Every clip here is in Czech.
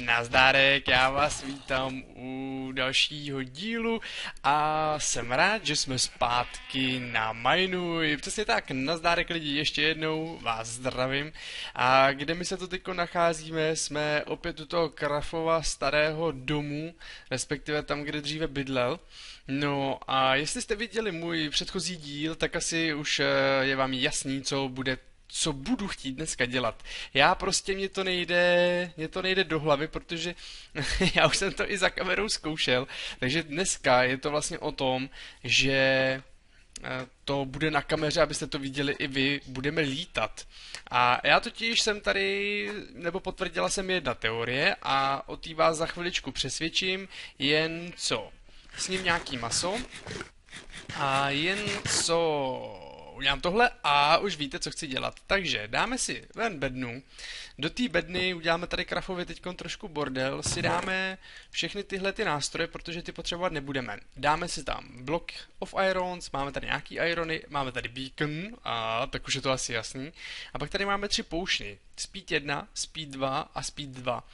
Nazdárek, já vás vítám u dalšího dílu a jsem rád, že jsme zpátky na Minuj. Přesně tak, nazdárek lidi, ještě jednou vás zdravím. A kde my se to teďko nacházíme, jsme opět u toho Krafova starého domu, respektive tam, kde dříve bydlel. No a jestli jste viděli můj předchozí díl, tak asi už je vám jasný, co budu chtít dneska dělat. Já prostě mě to nejde do hlavy, protože já už jsem to i za kamerou zkoušel, takže dneska je to vlastně o tom, že to bude na kameře, abyste to viděli i vy, budeme lítat. A já totiž jsem tady, nebo potvrdila jsem jedna teorie a o té vás za chviličku přesvědčím, jen co sním nějaký maso a jen co udělám tohle a už víte, co chci dělat. Takže dáme si ven bednu. Do té bedny uděláme tady Krafovi teďkon trošku bordel. Si dáme všechny tyhle ty nástroje, protože ty potřebovat nebudeme. Dáme si tam block of irons, máme tady nějaký irony, máme tady beacon, a tak už je to asi jasný. A pak tady máme 3 poušny. Speed 1, Speed 2 a Speed 2.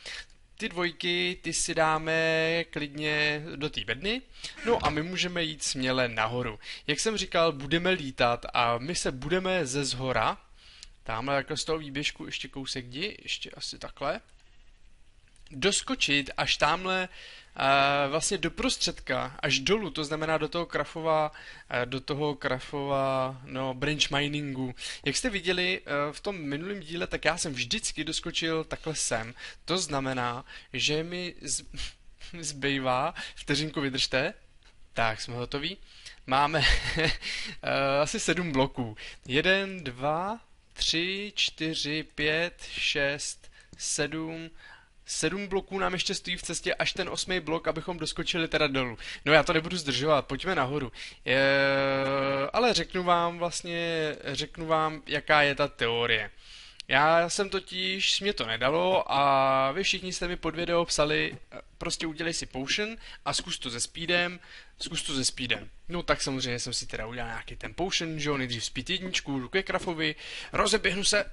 Ty dvojky, ty si dáme klidně do té bedny, no a my můžeme jít směle nahoru. Jak jsem říkal, budeme lítat a my se budeme ze zhora, tamhle jako z toho výběžku ještě kousek jdi, ještě asi takhle, doskočit až tamhle vlastně do prostředka, až dolů, to znamená do toho Krafova, no, branch miningu. Jak jste viděli v tom minulém díle, tak já jsem vždycky doskočil takhle sem. To znamená, že mi zbývá, vteřinku vydržte, tak jsme hotoví, máme asi 7 bloků. 1, 2, 3, 4, 5, 6, 7 bloků nám ještě stojí v cestě, až ten 8. blok, abychom doskočili teda dolů. No já to nebudu zdržovat, pojďme nahoru. Ale řeknu vám, jaká je ta teorie. Já jsem totiž, mě to nedalo a vy všichni jste mi pod video psali, prostě udělej si potion a zkus to se speedem. No tak samozřejmě jsem si teda udělal nějaký ten potion, že jo, nejdřív speed 1, jdu ke Krafovi, rozeběhnu se,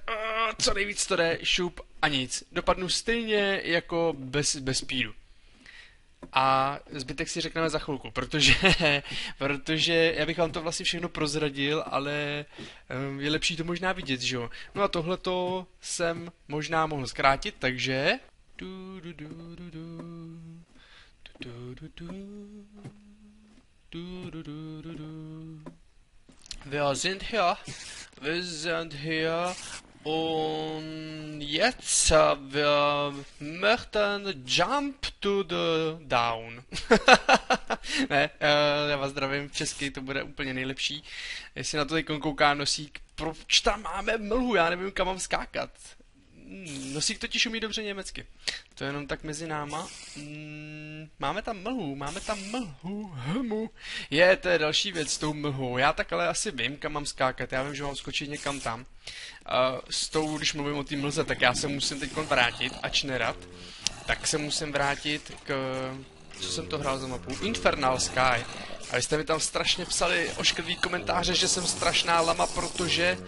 co nejvíc to jde, šup a nic. Dopadnu stejně jako bez speedu. A zbytek si řekneme za chvilku, protože já bych vám to vlastně všechno prozradil, ale je lepší to možná vidět, že jo. No a tohleto jsem možná mohl zkrátit, takže wir sind hier und jetzt wir möchten jump to the down. Ne, já vás zdravím, v česky to bude úplně nejlepší. Jestli na to teď kouká Nosík, proč tam máme mlhu, já nevím, kam mám skákat. Nosík totiž umí dobře německy. To je jenom tak mezi náma. Máme tam mlhu. To je další věc s tou mlhou. Já tak ale asi vím, kam mám skákat. Já vím, že mám skočit někam tam. Když mluvím o té mlze, tak já se musím teď vrátit, ač nerad. Tak se musím vrátit k... Co jsem to hrál za mapu? Infernal Sky. A vy jste mi tam strašně psali ošklivý komentáře, že jsem strašná lama, protože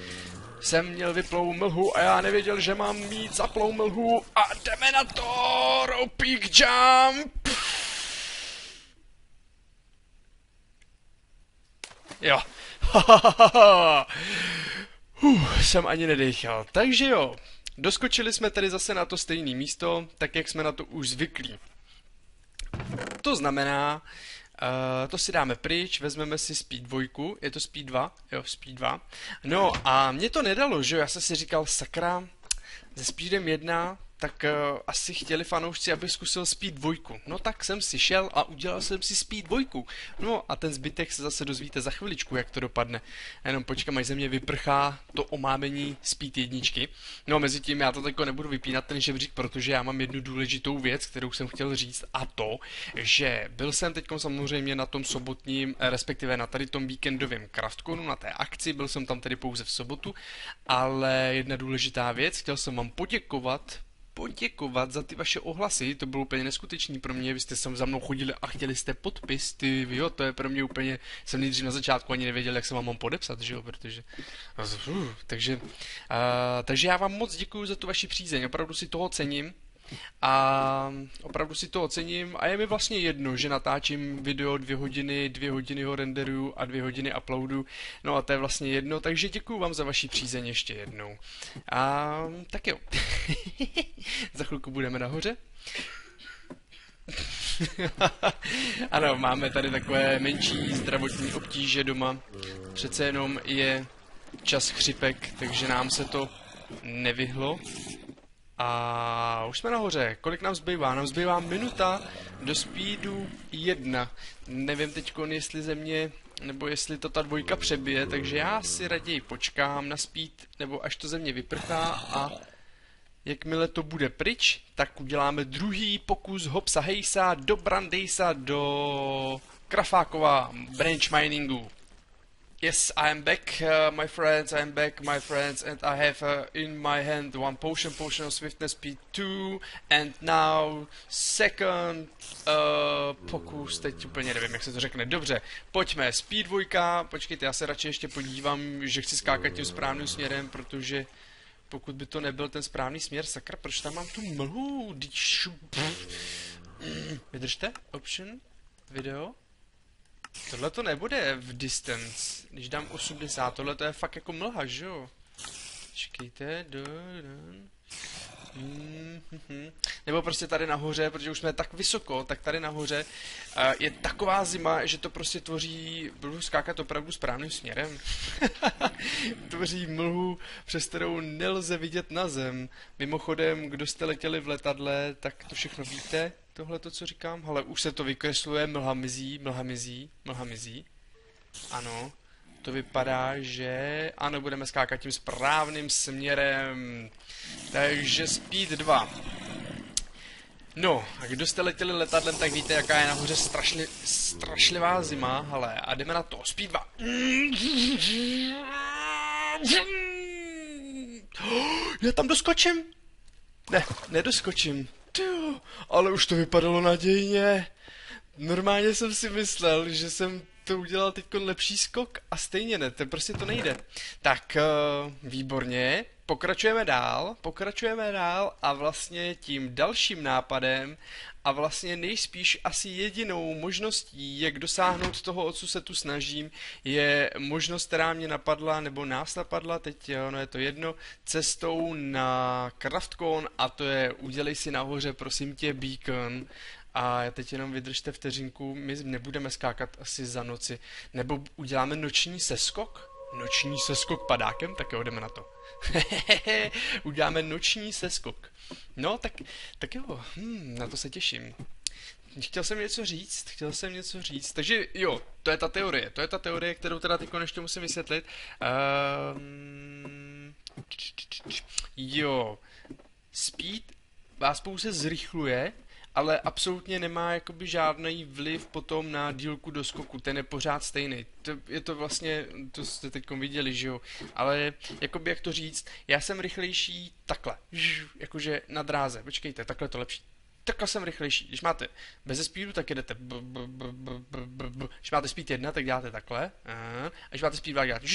jsem měl vyplou mlhu a já nevěděl, že mám mít zaplou mlhu a jdeme na to! Ropeak jump! Jo. Jsem ani nedechal. Takže jo, doskočili jsme tedy zase na to stejné místo, tak jak jsme na to už zvyklí. To znamená, to si dáme pryč, vezmeme si Speed 2, je to Speed 2? Jo, Speed 2. No a mě to nedalo, že jo, já jsem si říkal, sakra, se Speedem 1 tak asi chtěli fanoušci, abych zkusil Speed 2. No tak jsem si šel a udělal jsem si Speed 2. No a ten zbytek se zase dozvíte za chviličku, jak to dopadne. Jenom počkám, až ze mě vyprchá to omámení Speed 1. No mezi tím já to teďko nebudu vypínat ten žebřík, protože já mám jednu důležitou věc, kterou jsem chtěl říct, a to, že byl jsem teďko samozřejmě na tom sobotním, respektive na tady tom víkendovém Craftconu, na té akci, byl jsem tam tedy pouze v sobotu, ale jedna důležitá věc, chtěl jsem vám poděkovat za ty vaše ohlasy, to bylo úplně neskutečný pro mě, vy jste sem za mnou chodili a chtěli jste podpis, ty jo, to je pro mě úplně, jsem nejdřív na začátku ani nevěděl, jak se vám mám podepsat, že jo, protože, takže já vám moc děkuju za tu vaši přízeň, opravdu si toho cením. A opravdu si to ocením a je mi vlastně jedno, že natáčím video 2 hodiny ho renderuju a 2 hodiny uploadu, no a to je vlastně jedno, takže děkuju vám za vaši přízeň ještě jednou. A tak jo, za chvilku budeme nahoře. Ano, máme tady takové menší zdravotní obtíže doma, přece jenom je čas chřipek, takže nám se to nevyhlo. A už jsme nahoře. Kolik nám zbývá? Nám zbývá minuta do speedu 1. Nevím teďkon, jestli ze mě, nebo jestli to ta 2 přebije, takže já si raději počkám na speed, nebo až to ze mě vyprchá a jakmile to bude pryč, tak uděláme druhý pokus Hopsa Hejsa do Brandejsa, do Krafákova branch miningu. Yes, I am back, my friends, I am back, my friends, and I have in my hand one potion of swiftness speed 2, and now second pokus, teď úplně nevím, jak se to řekne, dobře, pojďme, speed 2, počkejte, já se radši ještě podívám, že chci skákat tím správným směrem, protože pokud by to nebyl ten správný směr, sakra, proč tam mám tu mlhu, vydržte, option, video. Tohle to nebude v distance, když dám 80, tohle to je fakt jako mlha, že jo? Čekejte, nebo prostě tady nahoře, protože už jsme tak vysoko, tak tady nahoře je taková zima, že to prostě tvoří, budu skákat opravdu správným směrem. Tvoří mlhu, přes kterou nelze vidět na zem. Mimochodem, kdo jste letěli v letadle, tak to všechno víte. Tohle to, co říkám, ale už se to vykresluje, mlha mizí. Ano, to vypadá, že ano, budeme skákat tím správným směrem. Takže Speed 2. No, a kdo jste letěli letadlem, tak víte, jaká je nahoře strašlivá zima. Hele, a jdeme na to. Speed 2. Já tam doskočím? Ne, nedoskočím. Ale už to vypadalo nadějně. Normálně jsem si myslel, že jsem to udělal teď lepší skok a stejně ne, prostě to nejde. Tak, výborně, pokračujeme dál a vlastně tím dalším nápadem a vlastně nejspíš asi jedinou možností, jak dosáhnout toho, o co se tu snažím, je možnost, která mě napadla, nebo nás napadla, teď no je to jedno, cestou na Craftcon a to je udělej si nahoře, prosím tě, beacon. A teď jenom vydržte vteřinku, my nebudeme skákat asi za noci, nebo uděláme noční seskok? Noční seskok padákem? Tak jo, jdeme na to. Uděláme noční seskok. No, tak jo, na to se těším. Chtěl jsem něco říct, takže jo, to je ta teorie, kterou teda teď ještě musím vysvětlit. Jo, speed vás pouze zrychluje, ale absolutně nemá jakoby žádný vliv potom na dílku doskoku, ten je pořád stejný. Je to vlastně, to jste teď viděli, že jo, ale jakoby jak to říct, já jsem rychlejší takhle, jakože na dráze, počkejte, takhle to lepší. Takhle jsem rychlejší, když máte bez speedu, tak jedete když máte speed 1, tak děláte takhle, a když máte speed 2, děláte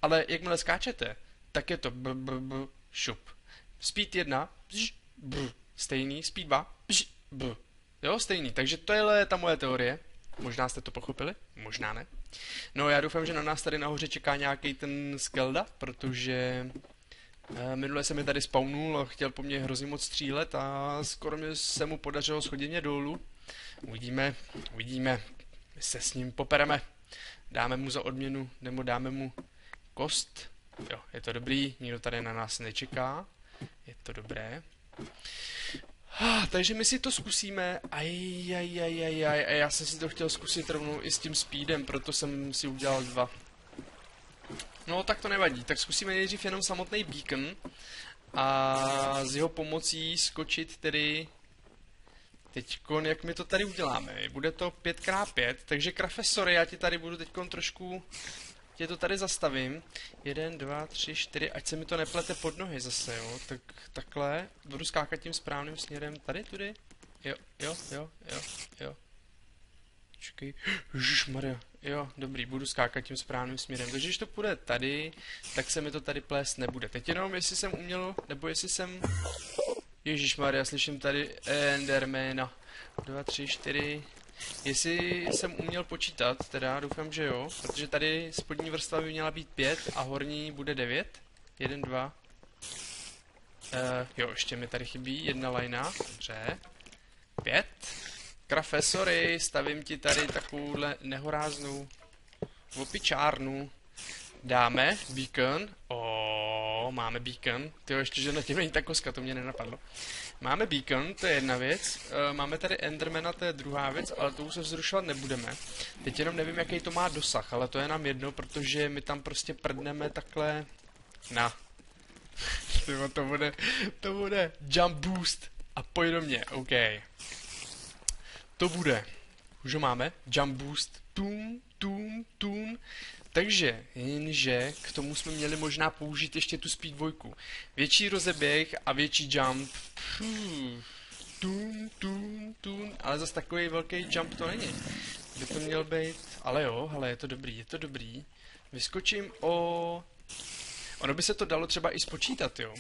ale jakmile skáčete, tak je to šup. Speed 1, stejný, speed 2, jo, stejný, takže to je ta moje teorie. Možná jste to pochopili, možná ne. No já doufám, že na nás tady nahoře čeká nějaký ten Skelda, protože minule se mi tady spawnul a chtěl po mně hrozně moc střílet a skoro mě se mu podařilo schodit mě dolů. Uvidíme, my se s ním popereme. Dáme mu za odměnu, nebo dáme mu kost. Jo, je to dobrý, nikdo tady na nás nečeká. Je to dobré. Takže my si to zkusíme. A já jsem si to chtěl zkusit rovnou i s tím speedem, proto jsem si udělal 2. No, tak to nevadí. Tak zkusíme nejdřív jenom samotný beacon. A s jeho pomocí skočit tedy... Teďkon, jak my to tady uděláme? Bude to 5x5, takže Krafe, sorry, já ti tady budu teďkon trošku... Tě to tady zastavím. 1, 2, 3, 4, ať se mi to neplete pod nohy zase, jo. Tak takhle. Budu skákat tím správným směrem. Tady, tudy. Jo. Čekej. Ježišmarja. Jo, dobrý, budu skákat tím správným směrem. Takže když to půjde tady, tak se mi to tady plést nebude. Teď jenom, jestli jsem uměl, nebo jestli jsem... Ježišmarja, slyším tady Endermana. 2, 3, 4... Jestli jsem uměl počítat, teda doufám, že jo, protože tady spodní vrstva by měla být 5 a horní bude 9. 1, 2. Jo, ještě mi tady chybí jedna lajna, dobře. 5. Krafe, sorry, stavím ti tady takovouhle nehoráznou opičárnu. Dáme beacon. Máme beacon. Tyjo, ještě, že na tím není ta koska, to mě nenapadlo. Máme beacon, to je jedna věc. Máme tady Endermana, to je druhá věc, ale to už se vzrušovat nebudeme. Teď jenom nevím, jaký to má dosah, ale to je nám jedno, protože my tam prostě prdneme takhle... Tyjo, to bude jump boost a pojď do mě, OK. To bude. Už ho máme. Jump boost. Tum. Takže, jenže k tomu jsme měli možná použít ještě tu speed 2. Větší rozeběh a větší jump. Tum. Ale zase takový velký jump to není. By to měl být... Ale jo, hele, je to dobrý. Vyskočím o... Ono by se to dalo třeba i spočítat, jo.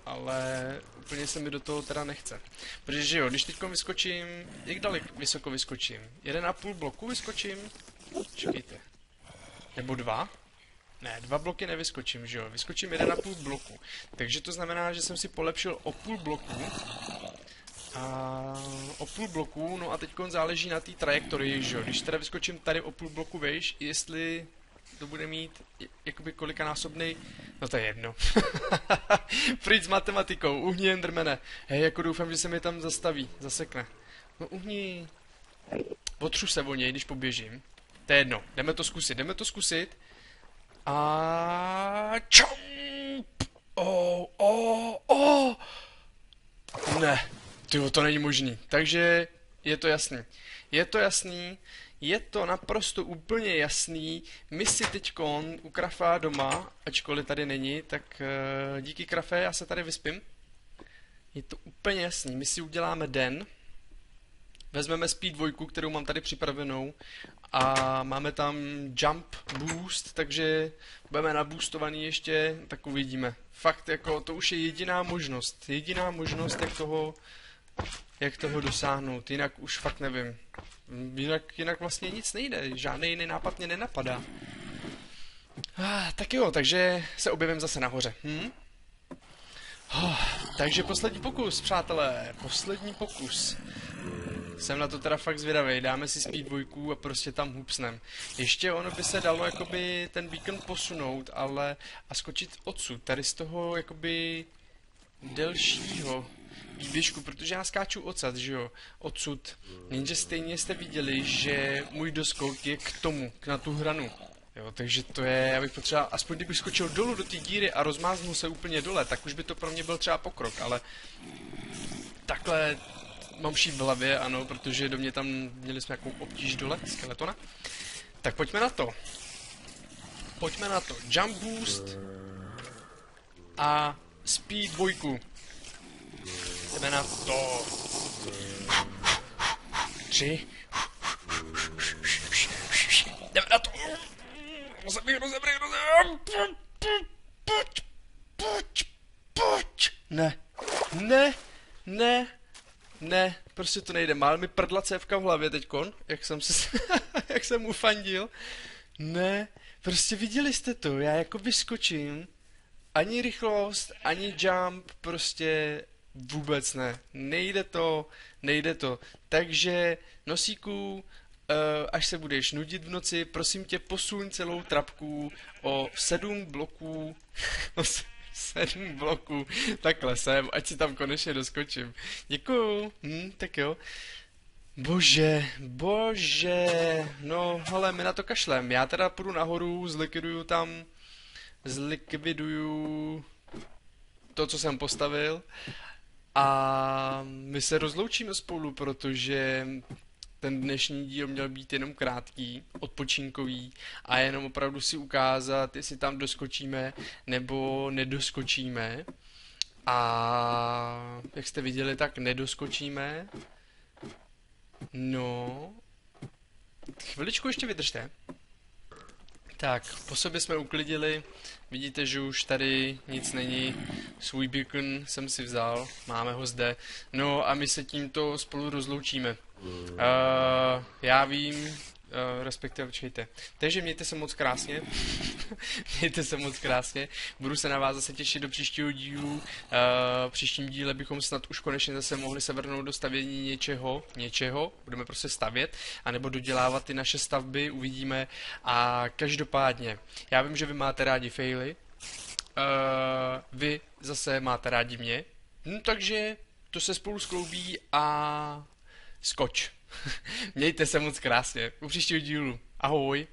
Ale úplně se mi do toho teda nechce. Protože jo, když teďko vyskočím, jak daleko vysoko vyskočím? 1,5 bloku vyskočím? Čekejte. Nebo 2? Ne, 2 bloky nevyskočím, že jo? Vyskočím 1,5 bloku. Takže to znamená, že jsem si polepšil o půl bloku. No a teďko záleží na té trajektorii, že jo? Když teda vyskočím tady o půl bloku vejš, jestli... to bude mít jakoby kolikanásobný, no to je jedno. Pryč s matematikou, uhni Endermane. Hej, jako doufám, že se mi tam zasekne. No uhni. Otřu se o něj, když poběžím. To je jedno, jdeme to zkusit. A čump! Ne, tyjo, to není možný. Takže je to jasný. Je to naprosto úplně jasný. My si teďkon u Krafa doma, ačkoliv tady není, tak díky Krafe já se tady vyspím. Je to úplně jasný. My si uděláme den. Vezmeme speed 2, kterou mám tady připravenou. A máme tam jump boost, takže budeme naboostovaný ještě, tak uvidíme. Fakt, jako to už je jediná možnost, jak toho dosáhnout, jinak už fakt nevím. Jinak vlastně nic nejde, žádný jiný nápad mě nenapadá. Tak jo, takže se objevím zase nahoře. Takže poslední pokus, přátelé, poslední pokus. Jsem na to teda fakt zvědavý, dáme si speed 2 a prostě tam hupsnem. Ještě ono by se dalo jakoby ten beacon posunout, ale a skočit odsud, tady z toho jakoby delšího výběžku, protože já skáču odsud, že jo, odsud. Jenže stejně jste viděli, že můj doskok je na tu hranu. Jo, takže to je, já bych potřeboval, aspoň kdybych skočil dolů do té díry a rozmáznul se úplně dole, tak už by to pro mě byl třeba pokrok, ale takhle mám šíp v hlavě, ano, protože do mě tam měli jsme nějakou obtíž dole, skeletona. Tak pojďme na to. Jump boost a speed 2. Jdeme na to. 3. Jdeme na to. Rozebrej. Pojď. Ne, prostě to nejde. Má mi prdla cévka v hlavě teďkon, jak jsem ufandil. Ne, prostě viděli jste to, já jako vyskočím. Ani rychlost, ani jump, prostě vůbec ne. Nejde to. Takže, nosíku, až se budeš nudit v noci, prosím tě, posuň celou trapku o 7 bloků. 7 bloků. Takhle jsem, ať si tam konečně doskočím. Děkuju. Tak jo. Bože, bože. No, hele, my na to kašlem. Já teda půjdu nahoru, zlikviduju to, co jsem postavil. A my se rozloučíme spolu, protože ten dnešní díl měl být jenom krátký, odpočinkový a jenom opravdu si ukázat, jestli tam doskočíme nebo nedoskočíme. A jak jste viděli, tak nedoskočíme. No, chviličku ještě vydržte. Tak, po sobě jsme uklidili, vidíte, že už tady nic není, svůj beacon jsem si vzal, máme ho zde, no a my se tímto spolu rozloučíme. Já vím, respektive počkejte, takže mějte se moc krásně, mějte se moc krásně, budu se na vás zase těšit do příštího dílu, v příštím díle bychom snad už konečně zase mohli se vrhnout do stavění něčeho, budeme prostě stavět, anebo dodělávat ty naše stavby, uvidíme a každopádně, já vím, že vy máte rádi faily, vy zase máte rádi mě, takže to se spolu skloubí a skoč. Mějte se moc krásně. U příštího dílu. Ahoj.